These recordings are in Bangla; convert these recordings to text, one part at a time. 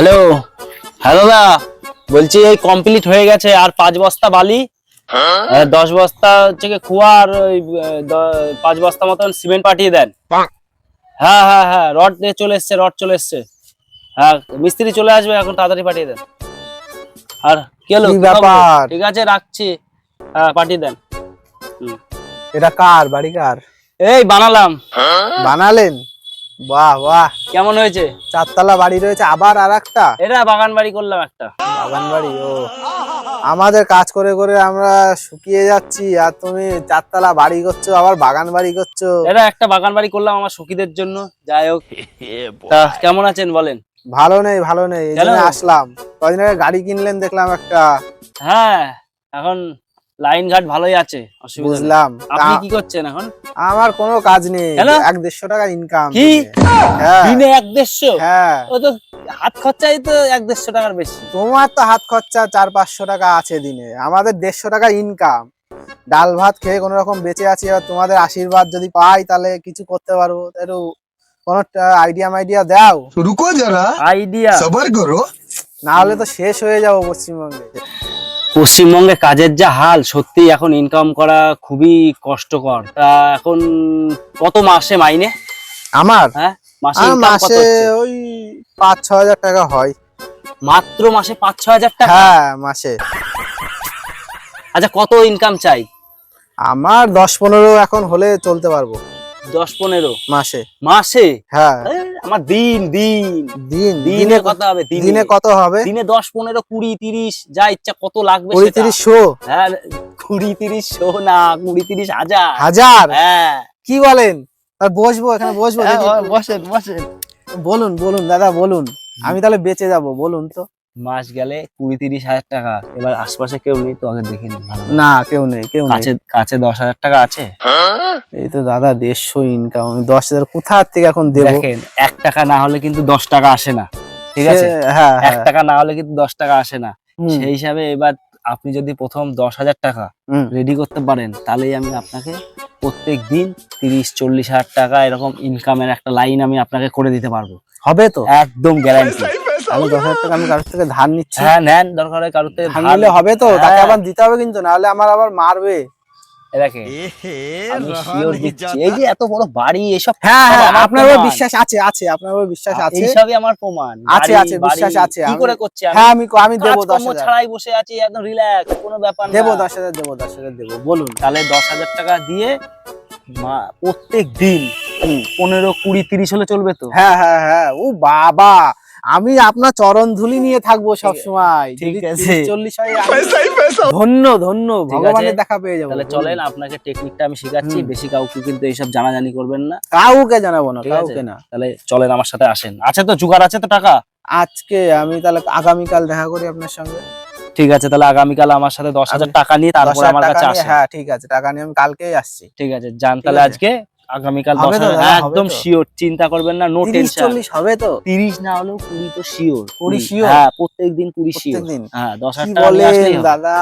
হ্যালো। হ্যাঁ দাদা, বলছি এই কমপ্লিট হয়ে গেছে, আর 5 বস্তা বালি, 10 বস্তা হচ্ছে কি খোয়া, আর ওই 5 বস্তা মতন সিমেন্ট পাঠিয়ে দেন। হ্যাঁ হ্যাঁ হ্যাঁ, রড দিয়ে চলে এসছে, রড চলে এসছে। হ্যাঁ, মিস্ত্রি চলে আসবে এখন, তাড়াতাড়ি পাঠিয়ে দেন। আর কি হলো, কি ব্যাপার? ঠিক আছে রাখছি। হ্যাঁ পাঠিয়ে দেন। এটা কার বাড়ি? কার এই বানালাম। বানালেন? বাহ বাহ, কেমন হয়েছে? 4 তলা বাড়ি রয়েছে, আবার আর একটা এটা বাগান বাড়ি করলাম একটা। বাগান বাড়ি। ও, আমাদের কাজ করে করে আমরা শুকিয়ে যাচ্ছি, আর তুমি 4 তলা বাড়ি করছো, আবার বাগান বাড়ি করছো। এটা একটা বাগান বাড়ি করলাম আমার সখীদের জন্য। যাই হোক, তা কেমন আছেন বলেন? ভালো নেই, ভালো নেই, এই জন্য আসলাম। কদিন আগে গাড়ি কিনলেন দেখলাম একটা। হ্যাঁ, এখন লাইন ঘাট ভালোই আছে, অসুবিধা নেই। বুঝলাম। আপনি কি করছেন এখন? আমার কোনো কাজ নেই, কেন? 1-150 টাকা ইনকাম। কি? হ্যাঁ দিনে 1-150? হ্যাঁ, ও তো হাত খরচাই তো 1-150 টাকার বেশি। তোমার তো হাত খরচা 400-500 টাকা আছে দিনে, আমাদের 150 টাকা ইনকাম। ডাল ভাত খেয়ে কোনো রকম বেঁচে আছি, এবার তোমাদের আশীর্বাদ যদি পাই তাহলে কিছু করতে পারবো। একটু কোনো আইডিয়া দাও। रुको जरा আইডিয়া? सबर करो। না হলে তো শেষ হয়ে যাবো পশ্চিমবঙ্গে। পশ্চিমবঙ্গে কাজের যা হাল, সত্যি এখন ইনকাম করা খুবই কষ্টকর। তা এখন কত মাসে মাইনে? আমার হ্যাঁ, মাসে আমার ইনকাম কত মাসে হচ্ছে? ওই 5-6 হাজার টাকা হয়। মাত্র মাসে 5-6 হাজার টাকা? হ্যাঁ মাসে। আচ্ছা, কত ইনকাম চাই? আমার 10-15 এখন হলে চলতে পারবো। 10-15 মাসে? মাসে? হ্যাঁ। আমার দিন দিন দিন দিনে কত হবে? দিনে কত হবে? দিনে 10-15-20-30 যা ইচ্ছা কত লাগবে 20-30-100? হ্যাঁ, 20-30-100 না, 20-30 হাজার। হাজার? হ্যাঁ। কি বলেন? আর বসবো এখানে, বসবো দেখি। বসেন বসেন। বলুন বলুন দাদা, বলুন, আমি তাহলে বেঁচে যাবো, বলুন তো। মাস গেলে 20-30 হাজার টাকা। এবার আশপাশে কেউ নেই তো, আগে দেখে নিন ভালো। না, কেউ নেই, কেউ নেই। কাছে কাছে 10 হাজার টাকা আছে? এই তো দাদা 150 ইনকাম, আমি 10,000 কোথা থেকে এখন দেবো? দেখেন, 1 টাকা না হলে কিন্তু 10 টাকা আসে না, ঠিক আছে? হ্যাঁ 1 টাকা না হলে কিন্তু 10 টাকা আসে না। হুম। সেই হিসাবে এবার আপনি যদি প্রথম 10,000 টাকা হুম। রেডি করতে পারেন, তাহলেই আমি আপনাকে প্রত্যেক দিন 30-40 হাজার টাকা এরকম ইনকামের একটা লাইন আমি আপনাকে করে দিতে পারবো। হবে তো? একদম গ্যারান্টি। আমি 10,000 টাকা আমি কারোর থেকে ধার নিচ্ছি। হ্যাঁ নেন, দরকার হয় কারোর থেকে ধার ধার। নিলে হবে তো? হ্যাঁ। তাকে আবার দিতে হবে কিন্তু, নাহলে আমার আবার মারবে। দেখেন, আমি শিওর দিচ্ছি, এই যে এত বড় বাড়ি, এসব হ্যাঁ সব হ্যাঁ, আমার আপনার উপর প্রমাণ। বিশ্বাস আছে, আছে আপনার উপর বিশ্বাস আছে। এইসবই আমার প্রমাণ। আছে, বাড়ি, আছে, বাড়ি বিশ্বাস আছে। কি করে করছি আমি? হ্যাঁ, আমি দেবো কাজকর্ম 10,000। ছাড়াই বসে আছি, একদম রিল্যাক্স, কোনো ব্যাপার না। দেবো 10,000, দেবো 10,000 দেবো, বলুন। তাহলে 10,000 টাকা দিয়ে প্রত্যেক দিন 15-20-30 হলে চলবে তো? হ্যাঁ হ্যাঁ হ্যাঁ, ও বাবা, আমি আপনার চরণ ধুলি নিয়ে থাকবো সব সময়। ঠিক যদি আছে। 30-40 হয়, আমি पैसा ही पैसा। ধন্য ধন্য, ঠিক আছে। ভগবানের দেখা পেয়ে যাবো। তাহলে চলেন, আপনাকে টেকনিকটা আমি শেখাচ্ছি। হুম। বেশি কাউকে কিন্তু এইসব জানাজানি করবেন না, কাউকে জানাবো না, ঠিক আছে? কাউকে না। তাহলে চলেন আমার সাথে, আসেন। আছে তো, জোগাড় আছে তো টাকা? আজকে আমি তাহলে আগামীকাল দেখা করি আপনার সঙ্গে। ঠিক আছে, তাহলে আগামীকাল আমার সাথে 10,000 টাকা নিয়ে তারপরে 10,000 আমার টাকা কাছে নিয়ে, আসেন। হ্যাঁ ঠিক আছে, টাকা নিয়ে আমি কালকেই আসছি। ঠিক আছে, যান তাহলে আছে। আজকে। আগামীকাল হবে তো 10,000 দাদা, হবে একদম তো? শিওর, চিন্তা করবেন না, নো টেনশন। 30-40 হবে তো? 30 না হলেও 20 তো শিওর। 20 sure? হ্যাঁ, প্রত্যেকদিন 20 শিওর। প্রত্যেকদিন? হ্যাঁ, 10,000 কি টাকা নিয়ে বলেন আসলেই হবে। দাদা?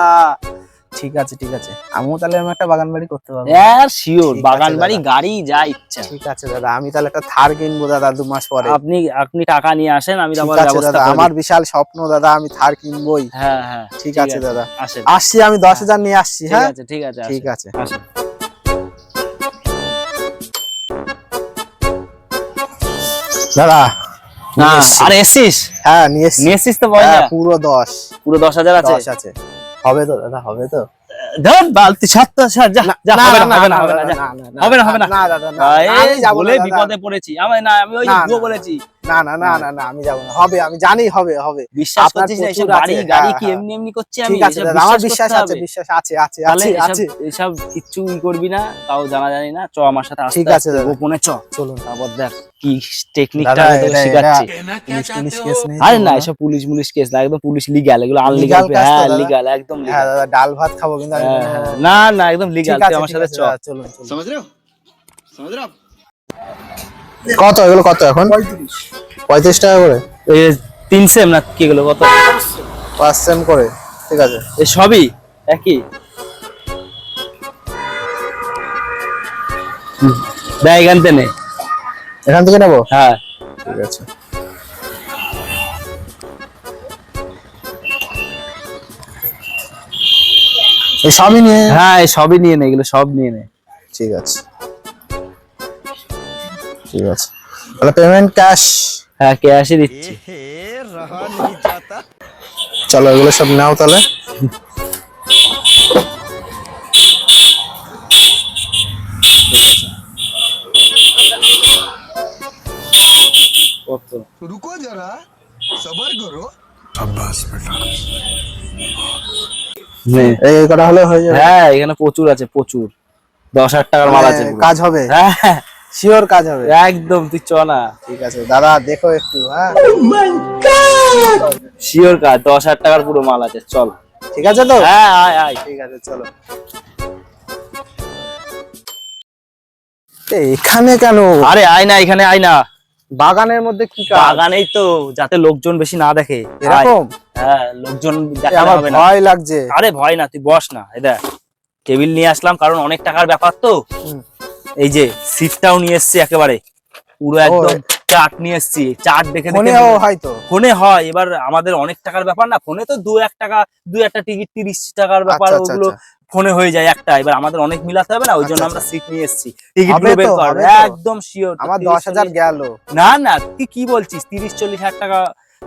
ঠিক আছে ঠিক আছে, আমিও তাহলে আমি একটা বাগান বাড়ি করতে পারবো। হ্যাঁ শিওর, ঠিক আছে বাগান বাড়ি, দাদা। গাড়ি, যা ইচ্ছা। ঠিক আছে দাদা, আমি তাহলে একটা থার কিনবো দাদা 2 মাস পরে। আপনি টাকা নিয়ে আসেন, আমি ঠিক তারপর আছে ব্যবস্থা দাদা, করে আমার দিই। বিশাল স্বপ্ন দাদা, আমি থার কিনবোই। হ্যাঁ হ্যাঁ, ঠিক আছে দাদা, আসেন। আসছি, আমি 10,000 নিয়ে আসছি। ঠিক হ্যাঁ আছে ঠিক আছে, ঠিক আসেন, আছে। আসেন। দাদা না, নিয়ে এসছি। আরে এসছিস? হ্যাঁ নিয়ে এসছি। নিয়ে এসছিস তো পয়সা? হ্যাঁ, পুরো 10। পুরো 10,000 আছে? 10 আছে। হবে তো দাদা, হবে তো? ধর বালতি ছাড়, যা যা, না, হবে না, না, হবে না, না, হবে না, না, যা। না, না, না, হবে না, হবে না। না দাদা, না, এই আমি যাবো বলে না দাদা। বিপদে পড়েছি। না, আমি ওই যে না, ভুয়ো না, বলেছি। না না না না না, আমি যাবো না। হবে, আমি জানি হবে হবে। বিশ্বাস আপনার করছিস না? এসব প্রচুর বাড়ি আছে, গাড়ি হ্যাঁ, কি হ্যাঁ। এমনি এমনি করছি আমি? ঠিক আছে এসব দাদা, আমার করতে বিশ্বাস আছে, হবে। বিশ্বাস আছে আছে তাহলে আছে এসব আছে। এসব কিচ্ছু করবি না, তাও জানা জানি না। চ আমার সাথে ঠিক আস্তে আছে আস্তে দাদা। গোপনে চ। চলুন তারপর দেখ কি টেকনিকটা দাদা, আমি তোকে এটা শেখাচ্ছি। পুলিশ কেস নেই আরে তো? না, এসব পুলিশ কেস না, একদম পুলিশ লিগ্যাল, এগুলো আনলিগ্যাল। লিগ্যাল কাজ তো হ্যাঁ দাদা? লিগ্যাল, একদম হ্যাঁ লিগ্যাল। দাদা, ডাল ভাত খাবো কিন্তু আমি কোনো- না না, একদম লিগ্যাল। ঠিক তুই আছে আমার ঠিক সাথে আছে চ। দাদা, চলুন চলুন। समझ रहे हो समझ रहे हो आप? কত এগুলো, কত এখন? 35 টাকা করে? এই 3 সেম না কি গুলো, কত? 5 সেম করে, ঠিক আছে। এই সবই একই। দেখ এখান থেকে নে। এখান থেকে নেবো? হ্যাঁ ঠিক আছে। এই সবই নিয়ে হ্যাঁ এই সবই নিয়ে নে, এগুলো সব নিয়ে নে। ঠিক আছে ঠিক আছে, তাহলে পেমেন্ট ক্যাশ। হ্যাঁ ক্যাশই দিচ্ছি। চলো এগুলো সব নাও তাহলে। কত? रुको जरा सबर करो। নে। এই কটা হলে হয়ে যাবে। হ্যাঁ এখানে প্রচুর আছে, প্রচুর। 10,000 টাকার মাল আছে পুরো। কাজ হবে, হ্যাঁ শিওর কাজ হবে। একদম, তুই চ না। ঠিক আছে দাদা, দেখো একটু। হ্যাঁ শিওর কাজ, 10,000 টাকার পুরো মাল আছে, চল। ঠিক আছে তো? হ্যাঁ আয় আয়। ঠিক আছে চলো। এখানে কেন? আরে আয় না, এখানে আয় না। বাগানের মধ্যে কি কাজ? বাগানেই তো, যাতে লোকজন বেশি না দেখে। এরকম? হ্যাঁ লোকজন এ, দেখালে আমার হবে না। ভয় লাগছে। আরে ভয় না, তুই বস না। এই দেখ টেবিল নিয়ে আসলাম, কারণ অনেক টাকার ব্যাপার তো। হুম। এই যে সিটটাও নিয়ে এসছি, একেবারে পুরো একদম চাট নিয়ে এসছি। চাট দেখে ফোনে দেখে হয়তো। ফোনে হয়, এবার আমাদের অনেক টাকার ব্যাপার না। ফোনে তো 2-1 টাকা, 2-1টা টিকিট 30 টাকার ব্যাপার, আচ্ছা, আচ্ছা, ওগুলো আচ্ছা। ফোনে হয়ে যায় একটা। এবার আমাদের অনেক মিলাতে হবে না, ওই জন্য আচ্ছা, আমরা আচ্ছা। সিট নিয়ে এসছি। টিকিট হবে বের তো, কর, হবে তো। একদম শিওর। আমার 10,000 গেল। না না, তুই কি বলছিস? 30-40 হাজার টাকা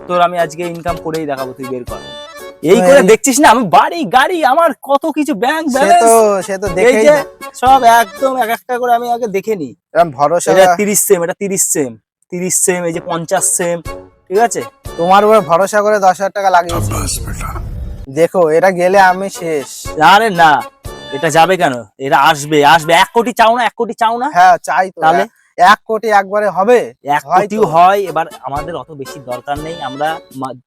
তোর আমি আজকে ইনকাম করেই দেখাবো, তুই বের কর। এই করে দেখছিস না, আমি বাড়ি গাড়ি আমার কত কিছু, ব্যাংক সে ব্যালেন্স, তো এই দেখেই যে না। সব একদম এক একটা করে আমি আগে দেখে নি। এরকম ভরসা। এটা 30 সেম, এটা 30 সেম, 30 সেম, এই যে 50 সেম, ঠিক আছে? তোমার উপর ভরসা করে 10,000 টাকা লাগিয়েছি। দেখো এটা গেলে আমি শেষ। আরে না, এটা যাবে কেন? এটা আসবে আসবে। 1 কোটি চাও না? 1 কোটি চাও না? হ্যাঁ চাই তো। তাহলে 1 কোটি একবারে হবে? 1 হয়তো। কোটিও হয়। এবার আমাদের অত বেশি দরকার নেই, আমরা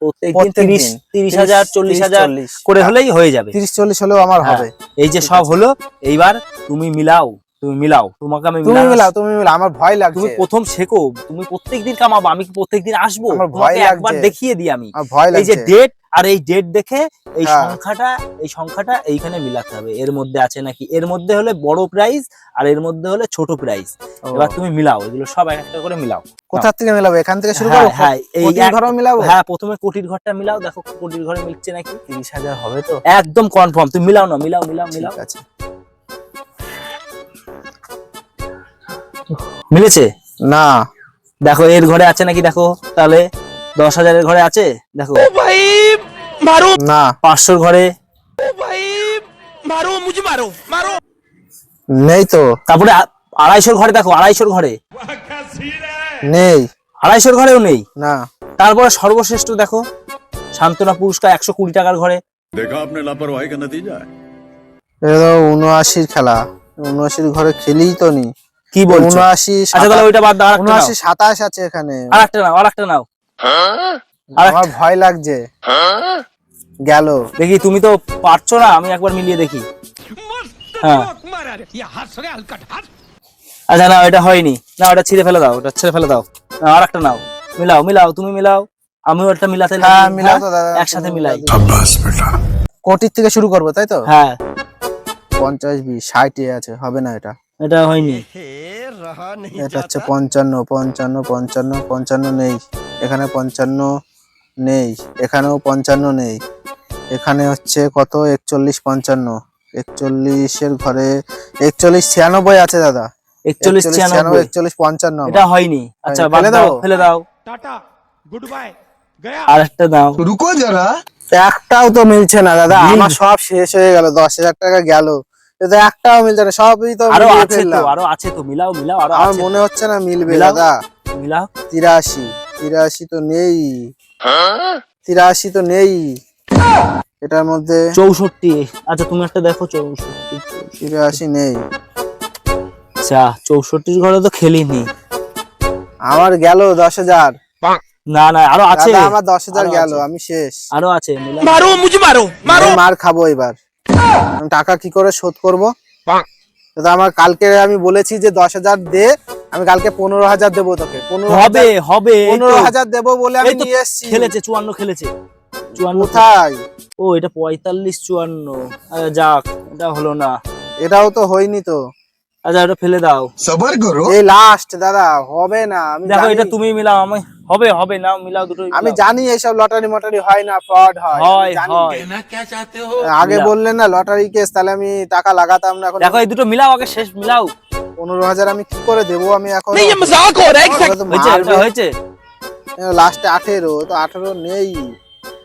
প্রত্যেকদিন প্রত্যেকদিন 30,000 40,000 করে হলেই হয়ে যাবে। 30-40 হলেও আমার হ্যাঁ, হবে। এই যে সব হলো। এইবার তুমি মিলাও, তুমি মিলাও, তোমাকে আমি তুমি মিলানো- মিলাও, তুমি মিলাও, আমার ভয় তুমি লাগছে। প্রথম শেখো, তুমি প্রত্যেকদিন কামাবো, আমি কি প্রত্যেকদিন আসবো? আমার ভয় তোমাকে একবার লাগছে। দেখিয়ে দিই আমি। আমার ভয় এই যে লাগছে। ডেট, আর এই ডেট দেখে এই হ্যাঁ। সংখ্যাটা এইখানে মিলাতে হবে। এর মধ্যে আছে নাকি, এর মধ্যে হলে বড় প্রাইজ, আর এর মধ্যে হলে ছোট প্রাইজ। ও। এবার তুমি মিলাও, এগুলো সব এক একটা করে মিলাও। কোথা থেকে মিলাবো? এখান থেকে শুরু হ্যাঁ করবো? হ্যাঁ, এই কোটির ঘরও মিলাবো? হ্যাঁ প্রথমে কোটির ঘরটা মিলাও, দেখো কোটির ঘরে মিলছে নাকি। 30,000 হবে তো? একদম কনফার্ম, তুমি মিলাও না, মিলাও মিলাও মিলাও। ঠিক আছে। মিলেছে? না দেখো এর ঘরে আছে নাকি, দেখো তাহলে। 10,000 এর ঘরে আছে, দেখো। না 500 ঘরে নেই তো। তারপরে 250 ঘরে দেখো, 250 ঘরে, নেই। 250 ঘরেও নেই। না তারপরে সর্বশ্রেষ্ঠ দেখো, সান্ত্বনা পুরস্কার 120 টাকার ঘরে। देखा आपने लापरवाही का नतीजा है। এটা তো 79 খেলা। 79 ঘরে খেলেই তো নি। কি বলছো? 79 আচ্ছা তাহলে ওইটা বাদ দাও, আরেকটা নাও, 79 27 আছে এখানে। আরেকটা নাও, আরেকটা নাও। আমার ভয় লাগছে। গেল। দেখি তুমি তো পারছো না, আমি একবার মিলিয়ে দেখি। হ্যাঁ আচ্ছা না, এটা হয়নি। না ওটা ছিঁড়ে ফেলে দাও, ওটা ছেড়ে ফেলে দাও। আরেকটা নাও, মিলাও মিলাও, তুমি মিলাও, আমিও একটা মিলাতে লাগি। হ্যাঁ মিলাও তো দাদা, একসাথে মিলাই। কোটির থেকে শুরু করবো তাই তো? হ্যাঁ 50 20 60 এ আছে, হবে না এটা। এটা হয়নি। এটা হচ্ছে 55 55 55 55 নেই এখানে, 55 নেই এখানেও, 55 নেই এখানে। হচ্ছে কত? 41 55 41 এর ঘরে 41 96 আছে দাদা। 41 96 41 55 এটা হয়নি। আচ্ছা বাদ ফেলে দাও, দাও। ফেলে দাও। टाटा गुड बाय गया আর একটা দাও। रुको जरा একটাও তো মিলছে না দাদা, আমার সব শেষ হয়ে গেল। 10,000 টাকা গেল, এটা একটাও মিলছে না, সবই তো আরো মিলিয়ে আছে তো, ফেললাম। আরো আছে তো, মিলাও মিলাও, আরো আমার আছে। মনে হচ্ছে না মিলবে মিলাও। দাদা। মিলাও। 83 তো নেই। 83 তো নেই এটার মধ্যে। 64। আচ্ছা তুমি একটা দেখো, 64। 83 নেই। আচ্ছা 64 ঘরে তো খেলিনি। আমার গেল 10,000। না না, আরো আছে, দাদা আমার 10,000 আরো গেল, আছে। আমি শেষ। আরো আছে, মিলাও। मारो मुझे मारो আমি মার খাবো এবার। আমি টাকা কি করে শোধ করবো? দাদা আমার কালকে আমি বলেছি যে 10,000 দে, আমি কালকে 15,000 দেবো তোকে। হবে হবে, এই তো। 15,000 দেবো বলে আমি এই তো নিয়ে এসছি। খেলেছে 54 খেলেছে। 54 কোথায়? ও এটা 45 54। আরে যাক, এটা হলো না। এটাও তো হয়নি তো। আচ্ছা ওটা ফেলে দাও। सबर करो। এই লাস্ট দাদা, হবে না। আমি দেখো জানি, এটা তুমি মিলাও, আমি হবে হবে না মিলাও দুটো। আমি জানি এইসব লটারি মটারি হয় না, ফ্রড হয়, আমি হয় জানি। হয়। আগে মিলাও। বললেন না লটারি কেস, তাহলে আমি টাকা লাগাতাম না। এখন দেখো এই দুটো মিলাও, আগে শেষ মিলাও। 15,000 আমি কি করে দেবো? আমি এখন नहीं ये मजाक हो रहा है एक सेकंड। হয়েছে ওটা হয়েছে। লাস্টে 18, তো 18 নেই,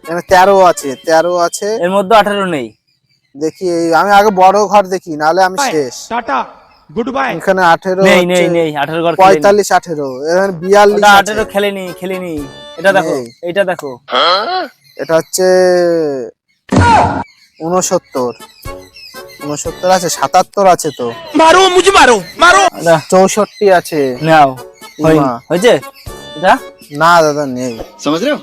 এখানে 13 আছে, 13 আছে। এর মধ্যে 18 নেই। দেখি আমি আগে বড় ঘর দেখি, নাহলে আমি শেষ। Tata goodbye. এখানে 18 নেই হচ্ছে, নেই নেই 18 ঘর 45 18, এখানে 42 ওটা আছে। 18 খেলেনি খেলেনি। এটা দেখো নেই। এটা দেখো। এটা হচ্ছে 69 69 আছে, 77 আছে, তো मारो मुझे मारो मारो। এটা 64 আছে। নাও। হয়নি। মা। হয়েছে এটা। না দাদা নেই, समझ रहे हो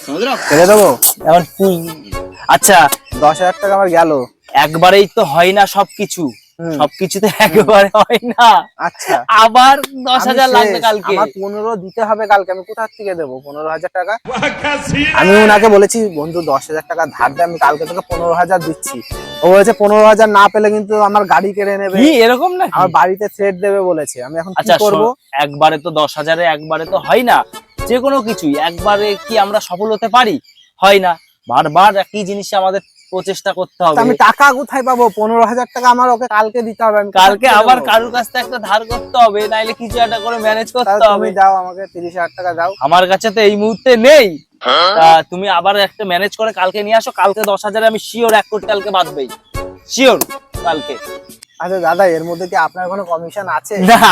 समझ रहे हो ছেড়ে দেবো। এখন আচ্ছা 10,000 টাকা আমার গেল। একবারেই তো হয় না সবকিছু, হুম। সবকিছুতে একবারে হয় না। আচ্ছা, আবার আমি 10,000 লাগবে শেষ। কালকে। আমার 15 দিতে হবে কালকে, আমি কোথা থেকে দেবো 15,000 টাকা? वाह क्या सीन है। আমি ওনাকে বলেছি বন্ধু 10,000 টাকা ধার দে, আমি কালকে তোকে 15,000 দিচ্ছি। ও বলেছে 15,000 না পেলে কিন্তু আমার গাড়ি কেড়ে নেবে, কি এরকম না? আমার বাড়িতে থ্রেট দেবে বলেছে। আমি এখন কি আচ্ছা করবো? একবারে তো 10,000-এ একবারে তো হয় না, যে কোনো কিছুই একবারে কি আমরা সফল হতে পারি? হয় না। বারবার একই জিনিসে আমাদের প্রচেষ্টা করতে তা হবে। আমি টাকা কোথায় পাবো? 15,000 টাকা আমার ওকে কালকে দিতে হবে। আমি কোথা কালকে থেকে আবার দেবো? কারুর কাছ থেকে একটা ধার করতে হবে, নাইলে কিছু একটা করে ম্যানেজ তাহলে করতে হবে। তুমি দাও আমাকে 30,000 টাকা দাও। আমার কাছে তো এই মুহূর্তে নেই। তা তুমি আবার একটা ম্যানেজ করে কালকে নিয়ে আসো। কালকে 10,000-এ আমি শিওর 1 কোটি কালকে বাঁধবেই, শিওর কালকে। আচ্ছা দাদা, এর মধ্যে কি আপনার কোনো কমিশন আছে? না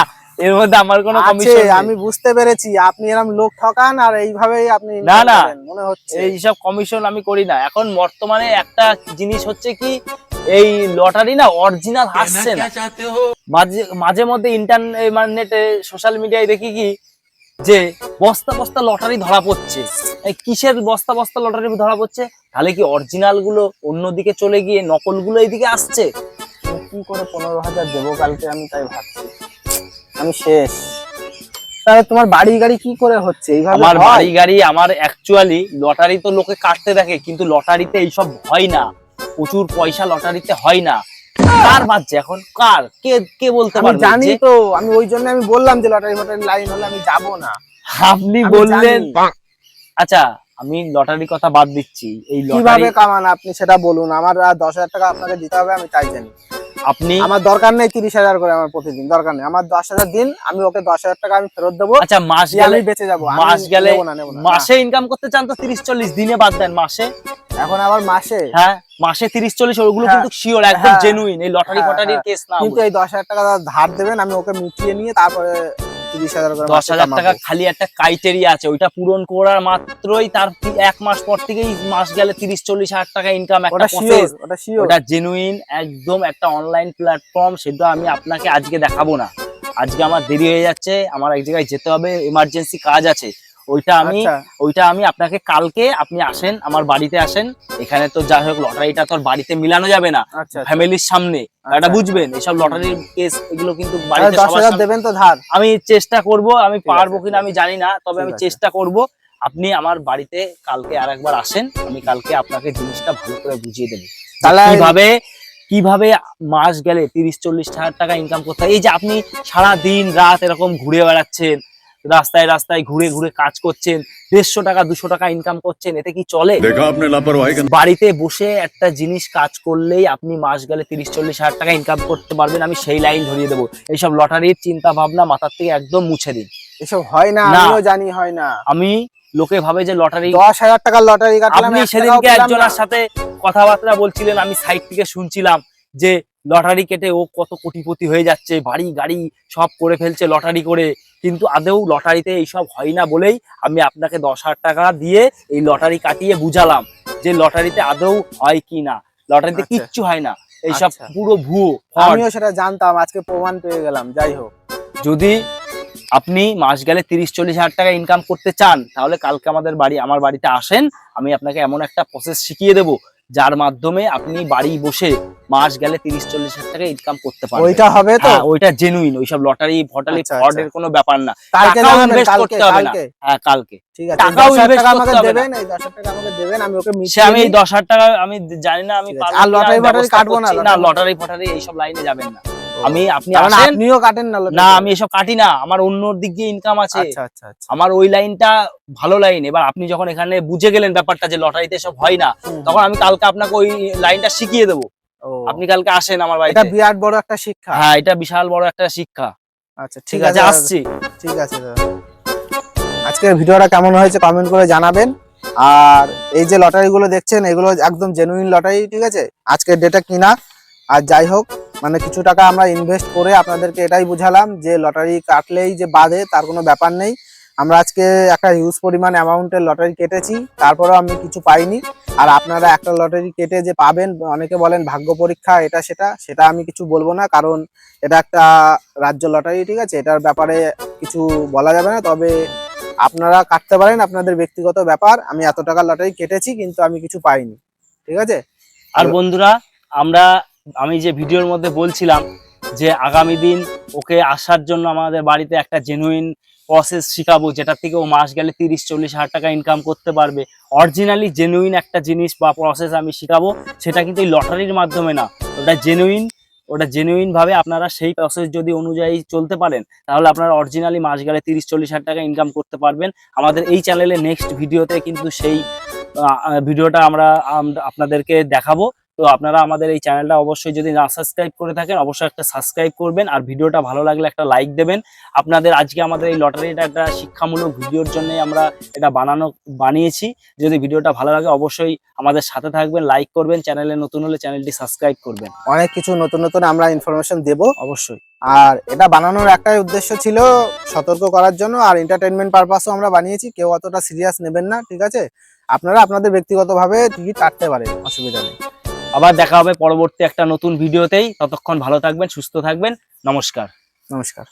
এর মধ্যে আমার কোনো আছে, কমিশন আমি বুঝতে পেরেছি। আপনি এরকম লোক ঠকান আর এইভাবেই আপনি না, income না। করেন, মনে হচ্ছে। এই সব কমিশন আমি করি না। এখন বর্তমানে একটা জিনিস হচ্ছে কি, এই লটারি না অরিজিনাল আসছে না। মাঝে মাঝে মধ্যে ইন্টারনেটে সোশ্যাল মিডিয়ায় দেখি কি যে বস্তা বস্তা লটারি ধরা পড়ছে। এই কিসের বস্তা বস্তা লটারি ধরা পড়ছে? তাহলে কি অরিজিনাল গুলো অন্যদিকে চলে গিয়ে নকল গুলো এইদিকে আসছে? আমি কি করে 15,000 দেবো কালকে, আমি তাই ভাবছি। আমি শেষ। তাহলে তোমার বাড়ি গাড়ি কি করে হচ্ছে এইভাবে? আমার হয়? বাড়ি গাড়ি আমার অ্যাকচুয়ালি লটারি তো লোকে কাটতে দেখে, কিন্তু লটারিতে এইসব হয় না। প্রচুর পয়সা লটারিতে হয় না। কার বাজছে এখন? কার কে কে বলতে আমি পারবে? জানি যে তো, আমি ওই জন্য আমি বললাম যে লটারি ফটারি লাইন হলে আমি যাব না। আপনি আমি বললেন। জানি। আচ্ছা আমি লটারির কথা বাদ দিচ্ছি। এই লটারি কিভাবে কামান আপনি সেটা বলুন। আমার 10,000 টাকা আপনাকে দিতে হবে, আমি তাই জানি। আপনি আমার দরকার নেই 30,000 করে, আমার প্রতিদিন দরকার নেই। আমার 10,000 দিন, আমি ওকে 10,000 টাকা আমি ফেরত দেবো। আচ্ছা মাস দিয়ে গেলে আমি বেঁচে যাবো। আমি মাস গেলে নেবো না, নেবো না। মাসে ইনকাম করতে চান তো 30-40, দিনে বাদ দেন মাসে। না, এখন আবার মাসে। হ্যাঁ মাসে 30-40 ওগুলো হ্যাঁ, কিন্তু শিওর একদম হ্যাঁ, জেনুইন। এই লটারি হ্যাঁ, ফটারির হ্যাঁ। কেস না। কিন্তু এই 10,000 টাকা ধার দেবেন, আমি ওকে মিটিয়ে নিয়ে তারপরে 30,000 করে মাসে 10,000 টাকা কামাবো। খালি একটা ক্রাইটেরিয়া আছে, ওইটা পূরণ করার মাত্রই তার 1 মাস পর থেকেই মাস গেলে 30-40 হাজার টাকা ইনকাম একটা ওটা শিওর, প্রসেস। ওটা শিওর। ওটা জেনুইন একদম একটা অনলাইন প্ল্যাটফর্ম। সেটা আমি আপনাকে আজকে দেখাবো না, আজকে আমার দেরি হয়ে যাচ্ছে, আমার এক জায়গায় যেতে হবে, এমার্জেন্সি কাজ আছে। আচ্ছা। ওইটা আমি আপনাকে কালকে, আপনি আসেন আমার বাড়িতে আসেন। এখানে তো যাই হোক লটারিটা তোর বাড়িতে মিলানো যাবে না, আচ্ছা, ফ্যামিলির সামনে। এটা বুঝবেন, এইসব লটারির কেস এগুলো কিন্তু বাড়িতে সবার 10,000 সামনে। দেবেন তো ধার? আমি চেষ্টা করব, আমি ঠিক পারবো আছে, কিনা আমি জানি না, তবে ঠিক আমি আছে। চেষ্টা করব। আপনি আমার বাড়িতে কালকে আরেকবার আসেন, আমি কালকে আপনাকে জিনিসটা ভালো করে বুঝিয়ে দেবো তাহলে কিভাবে কিভাবে মাস গেলে 30-40 হাজার টাকা ইনকাম করতে হয়। এই যে আপনি সারা দিন রাত এরকম ঘুরে বেড়াচ্ছেন, রাস্তায় রাস্তায় ঘুরে ঘুরে কাজ করছেন, 150 টাকা 200 টাকা ইনকাম করছেন, এতে কি চলে? देखा आपने लापरवाही का বাড়িতে বসে একটা জিনিস কাজ করলেই আপনি মাস গেলে 30-40 হাজার টাকা ইনকাম করতে পারবেন। আমি সেই লাইন ধরিয়ে দেবো। এইসব লটারির চিন্তা ভাবনা মাথার থেকে একদম মুছে দিন। এসব হয় না, না। আমিও জানি হয় না। আমি লোকে ভাবে যে লটারি, 10,000 টাকার লটারি কাটলাম, আপনি 1 টাকাও সেদিনকে পেলাম একজনের না। সাথে কথাবার্তা বলছিলেন, আমি সাইড থেকে শুনছিলাম যে লটারি কেটে ও কত কোটিপতি হয়ে যাচ্ছে, বাড়ি গাড়ি সব করে ফেলছে লটারি করে। কিন্তু আদৌ লটারিতে এইসব হয় না বলেই আমি আপনাকে 10,000 টাকা দিয়ে এই লটারি কাটিয়ে বুঝালাম যে লটারিতে আদৌ হয় কি না। লটারিতে আচ্ছা। কিচ্ছু হয় না, এইসব আচ্ছা। পুরো ভুয়ো fraud। আমিও সেটা জানতাম, আজকে প্রমাণ পেয়ে গেলাম। যাই হোক, যদি আপনি মাস গেলে 30-40 হাজার টাকা ইনকাম করতে চান, তাহলে কালকে আমার বাড়িতে আসেন। আমি আপনাকে এমন একটা প্রসেস শিখিয়ে দেবো যার মাধ্যমে আপনি বাড়ি বসে মাস গেলে 30-40 হাজার টাকা ইনকাম করতে পারবেন। ওইটা হবে তো? হ্যাঁ, ওইটা জেনুইন। ওইসব লটারি ফটারি আচ্ছা, ফ্রডের আচ্ছা। কোনো ব্যাপার না। কালকে টাকাও জানাবেন, ইনভেস্ট কালকে, করতে হবে না। কালকে। হ্যাঁ কালকে ঠিক আছে, টাকাও 10,000 invest টাকা আমাকে করতে হবে দেবেন, না। এই 10,000 টাকা আমাকে দেবেন, আমি ওকে সে মিটিয়ে আমি এই নিই। 10,000 টাকা আমি জানি না আমি ঠিক আছে। পারবো আর কিনা, লটারি আমি ফটারি ব্যবস্থা কাটবো না, করছি না। লটারি- লটারি ফটারি এইসব লাইনে যাবেন না। আপনি তার মানে আসেন। আপনিও কাটেন না lottery? না, আমি এসব কাটি না, আমার অন্য দিক দিয়ে ইনকাম আছে। আচ্ছা আচ্ছা আচ্ছা। আমার ওই লাইনটা ভালো লাইন। এবার আপনি যখন এখানে বুঝে গেলেন ব্যাপারটা যে লটারিতে সব হয় না, তখন আমি কালকে আপনাকে ওই লাইনটা শিখিয়ে দেবো। ও, আপনি কালকে আসেন আমার এটা বাড়িতে। বিরাট বড় একটা শিক্ষা। হ্যাঁ, এটা বিশাল বড় একটা শিক্ষা। আচ্ছা ঠিক আছে, আসছি। ঠিক আছে দাদা। আজকের ভিডিওটা কেমন হয়েছে কমেন্ট করে জানাবেন। আর এই যে লটারি গুলো দেখছেন এগুলো একদম জেনুইন লটারি, ঠিক আছে, আজকের ডেটে কিনা। আর যাই হোক, মানে কিছু টাকা আমরা ইনভেস্ট করে আপনাদেরকে এটাই বুঝালাম যে লটারি কাটলেই যে বাদে তার কোনো ব্যাপার নেই। আমরা আজকে একটা হিউজ পরিমাণ অ্যামাউন্টের লটারি কেটেছি, তারপরেও আমি কিছু পাইনি। আর আপনারা একটা লটারি কেটে যে পাবেন, অনেকে বলেন ভাগ্য পরীক্ষা, সেটা আমি কিছু বলবো না, কারণ এটা একটা রাজ্য লটারি, ঠিক আছে, এটার ব্যাপারে কিছু বলা যাবে না। তবে আপনারা কাটতে পারেন, আপনাদের ব্যক্তিগত ব্যাপার। আমি এত টাকা লটারি কেটেছি কিন্তু আমি কিছু পাইনি, ঠিক আছে। আর বন্ধুরা, আমি যে ভিডিওর মধ্যে বলছিলাম যে আগামী দিন ওকে আসার জন্য আমাদের বাড়িতে একটা জেনুইন প্রসেস শিখাবো, যেটা থেকে ও মাস গেলে 30-40 হাজার টাকা ইনকাম করতে পারবে। অরিজিনালি জেনুইন একটা জিনিস বা প্রসেস আমি শিখাবো, সেটা কিন্তু এই লটারির মাধ্যমে না, ওটা জেনুইন ভাবে আপনারা সেই প্রসেস যদি অনুযায়ী চলতে পারেন, তাহলে আপনারা অরিজিনালি মাস গেলে 30-40 হাজার টাকা ইনকাম করতে পারবেন। আমাদের এই চ্যানেলে নেক্সট ভিডিওতে কিন্তু সেই ভিডিওটা আমরা আপনাদেরকে দেখাবো। তো আপনারা আমাদের এই চ্যানেলটা অবশ্যই যদি না সাবস্ক্রাইব করে থাকেন, অবশ্যই একটা সাবস্ক্রাইব করবেন। আর ভিডিওটা ভালো লাগলে একটা লাইক দেবেন। আপনাদের আজকে আমাদের এই লটারিটা একটা শিক্ষামূলক ভিডিওর জন্যই আমরা এটা বানিয়েছি। যদি ভিডিওটা ভালো লাগে অবশ্যই আমাদের সাথে থাকবেন, লাইক করবেন, চ্যানেলে নতুন হলে চ্যানেলটি সাবস্ক্রাইব করবেন। অনেক কিছু নতুন নতুন আমরা ইনফরমেশন দেব অবশ্যই। আর এটা বানানোর একটাই উদ্দেশ্য ছিল সতর্ক করার জন্য, আর এন্টারটেইনমেন্ট পারপাসও আমরা বানিয়েছি। কেউ অতটা সিরিয়াস নেবেন না, ঠিক আছে। আপনারা আপনাদের ব্যক্তিগতভাবে টিকিট কাটতে পারেন, অসুবিধা নেই। আবার দেখা হবে পরবর্তী একটা নতুন ভিডিওতেই। ততক্ষণ ভালো থাকবেন, সুস্থ থাকবেন। নমস্কার। নমস্কার।